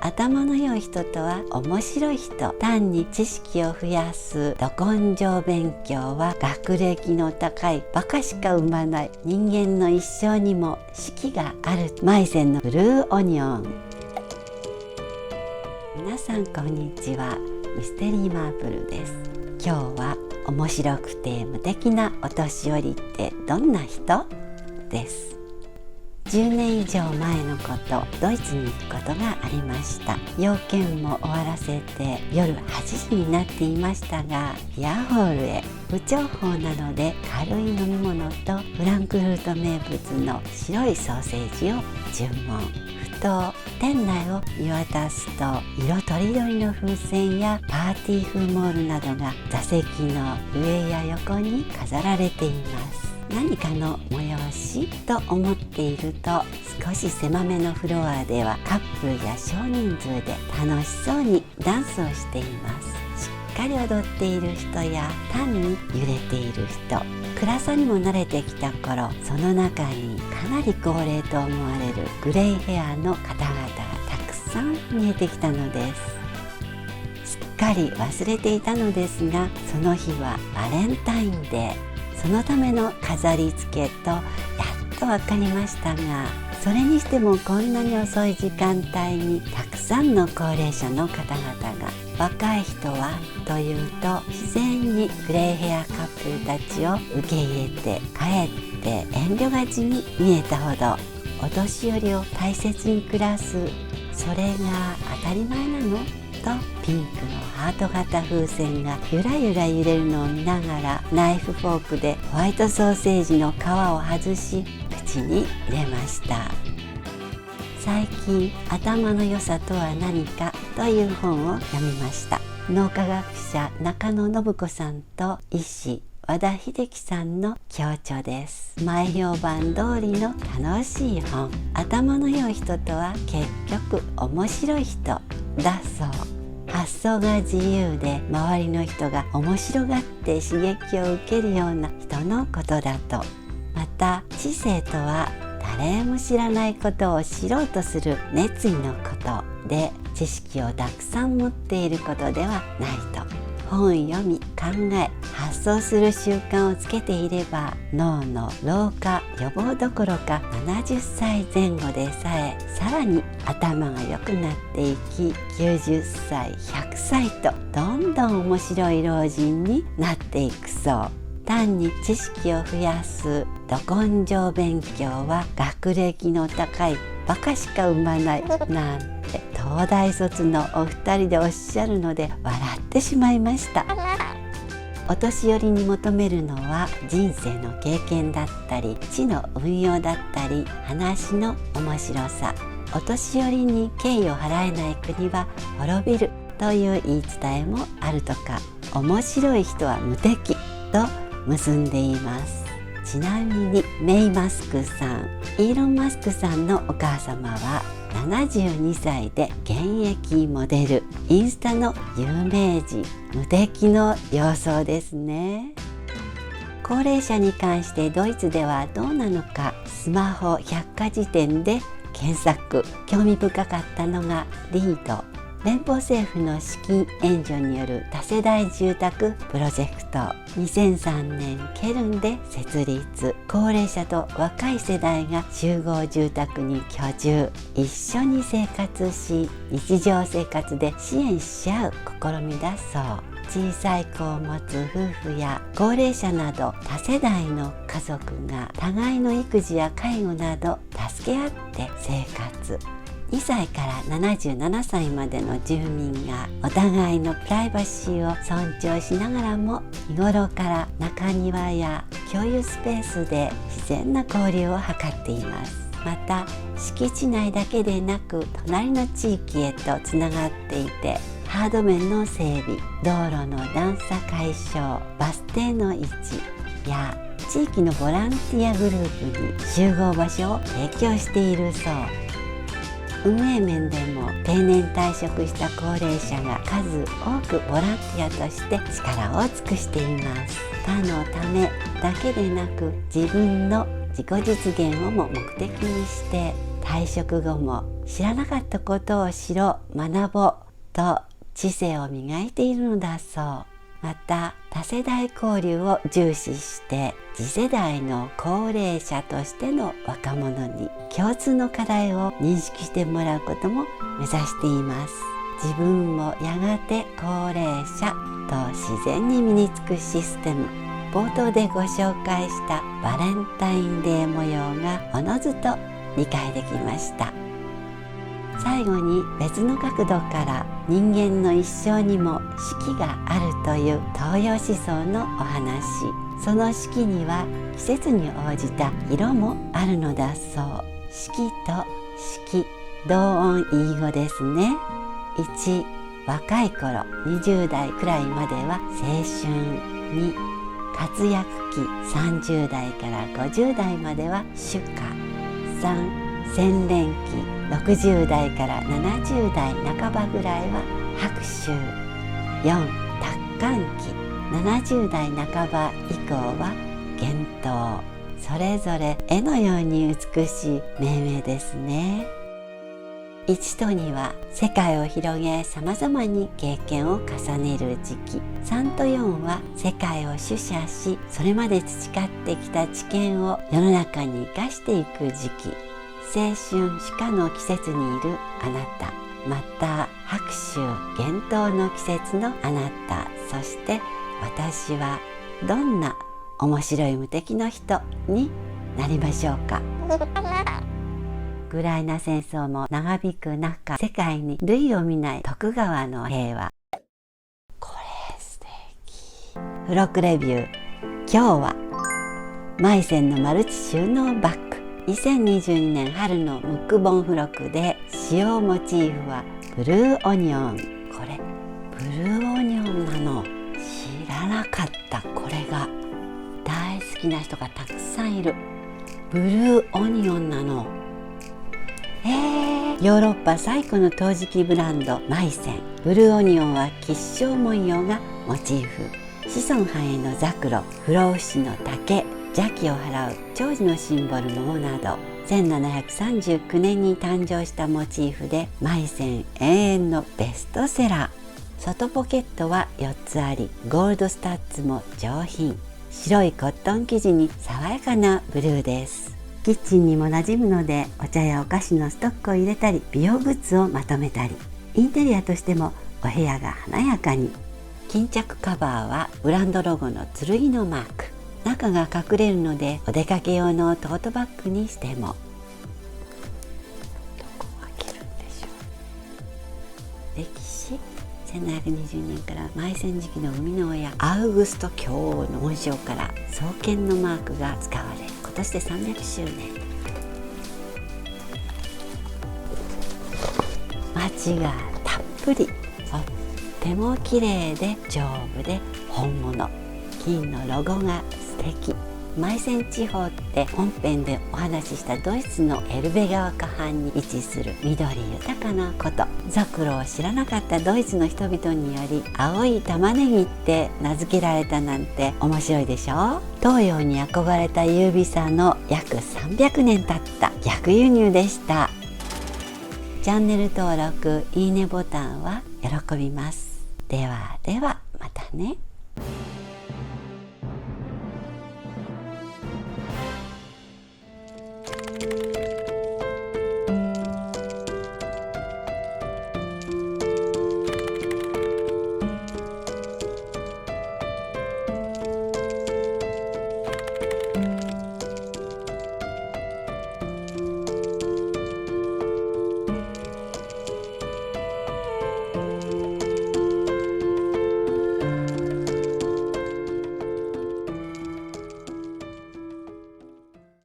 頭の良い人とは面白い人。単に知識を増やすど根性勉強は学歴の高いバカしか生まない。人間の一生にも四季がある。マイセンのブルーオニオン。皆さんこんにちは。ミステリーマープルです。今日は面白くて無敵なお年寄りってどんな人？です。10年以上前のこと、ドイツに行くことがありました。用件も終わらせて夜8時になっていましたが、ビアホールへ。不調法なので軽い飲み物とフランクフルト名物の白いソーセージを注文。ふと店内を見渡すと、色とりどりの風船やパーティー風モールなどが座席の上や横に飾られています。何かの催しと思っていると、少し狭めのフロアではカップルや少人数で楽しそうにダンスをしています。しっかり踊っている人や単に揺れている人、暗さにも慣れてきた頃、その中にかなり高齢と思われるグレイヘアの方々がたくさん見えてきたのです。すっかり忘れていたのですが、その日はバレンタインデー。そのための飾り付けとやっと分かりましたが、それにしてもこんなに遅い時間帯にたくさんの高齢者の方々が。若い人はというと、自然にグレイヘアカップルたちを受け入れて、かえって遠慮がちに見えたほど、お年寄りを大切に暮らす、それが当たり前なのと、ピンクのハート型風船がゆらゆら揺れるのを見ながら、ナイフフォークでホワイトソーセージの皮を外し口に入れました。最近頭の良さとは何かという本を読みました。脳科学者中野信子さんと医師和田秀樹さんの共著です。前評判通りの楽しい本。頭の良い人とは結局面白い人だそう。発想が自由で、周りの人が面白がって刺激を受けるような人のことだと。また知性とは誰も知らないことを知ろうとする熱意のことで、知識をたくさん持っていることではないと。本読み、考え、発想する習慣をつけていれば、脳の老化予防どころか70歳前後でさえさらに頭が良くなっていき、90歳100歳とどんどん面白い老人になっていくそう。単に知識を増やすど根性勉強は学歴の高いバカしか生まないなんて東大卒のお二人でおっしゃるので笑ってしまいました。お年寄りに求めるのは人生の経験だったり、知の運用だったり、話の面白さ。お年寄りに敬意を払えない国は滅びるという言い伝えもあるとか。面白い人は無敵と結んでいます。ちなみにメイ・マスクさん、イーロン・マスクさんのお母様は72歳で現役モデル、インスタの有名人、無敵の様相ですね。高齢者に関してドイツではどうなのか、スマホ百科事典で検索。興味深かったのがリード。連邦政府の資金援助による多世代住宅プロジェクト。2003年ケルンで設立。高齢者と若い世代が集合住宅に居住、一緒に生活し、日常生活で支援し合う試みだそう。小さい子を持つ夫婦や高齢者など多世代の家族が互いの育児や介護など助け合って生活。2歳から77歳までの住民がお互いのプライバシーを尊重しながらも、日頃から中庭や共有スペースで自然な交流を図っています。また敷地内だけでなく隣の地域へとつながっていて、ハード面の整備、道路の段差解消、バス停の位置や地域のボランティアグループに集合場所を提供しているそう。運営面でも定年退職した高齢者が数多くボランティアとして力を尽くしています。他のためだけでなく、自分の自己実現をも目的にして退職後も知らなかったことを知ろう、学ぼうと知性を磨いているのだそう。また多世代交流を重視して次世代の高齢者としての若者に共通の課題を認識してもらうことも目指しています。自分もやがて高齢者と自然に身につくシステム、冒頭でご紹介したバレンタインデー模様がおのずと理解できました。最後に別の角度から人間の一生にも四季があるという東洋思想のお話。その四季には季節に応じた色もあるのだそう。四季と四季、同音異義語ですね。1、若い頃20代くらいまでは青春。2、活躍期30代から50代までは主歌。3、洗練期60代から70代半ばぐらいは白秋。4、達観期70代半ば以降は幻冬。それぞれ絵のように美しい命名ですね。1と2は世界を広げさまざまに経験を重ねる時期。3と4は世界を取捨しそれまで培ってきた知見を世の中に生かしていく時期。青春主歌の季節にいるあなた、また白秋幻冬の季節のあなた、そして私はどんな面白い無敵の人になりましょうか。ウクライナ戦争も長引く中、世界に類を見ない徳川の平和。これ素敵。付録レビュー。今日はマイセンのマルチ収納バッグ。2022年春のムック本付録で使用モチーフはブルーオニオン。これブルーオニオンなの知らなかった。これが大好きな人がたくさんいる。ブルーオニオンなの。ヨーロッパ最古の陶磁器ブランドマイセン。ブルーオニオンは吉祥文様がモチーフ。子孫繁栄のザクロ、不老不死の竹、邪気を払う長寿のシンボル桃など、1739年に誕生したモチーフでマイセン永遠のベストセラー。外ポケットは4つあり、ゴールドスタッツも上品。白いコットン生地に爽やかなブルーです。キッチンにも馴染むのでお茶やお菓子のストックを入れたり、美容グッズをまとめたり、インテリアとしてもお部屋が華やかに。巾着カバーはブランドロゴの剣のマーク。中が隠れるのでお出かけ用のトートバッグにしても。どこ開けるんでしょう。歴史1720年からマイセン時期の生みの親アウグスト教王の紋章から双剣のマークが使われ、今年で300周年。マチがたっぷり、とっても綺麗で丈夫で本物。金のロゴが素敵。マイセン地方って本編でお話ししたドイツのエルベ川河畔に位置する緑豊かなこと。ザクロを知らなかったドイツの人々により青い玉ねぎって名付けられたなんて面白いでしょ。東洋に憧れた優美さの約300年経った逆輸入でした。チャンネル登録、いいねボタンは喜びます。ではではまたね。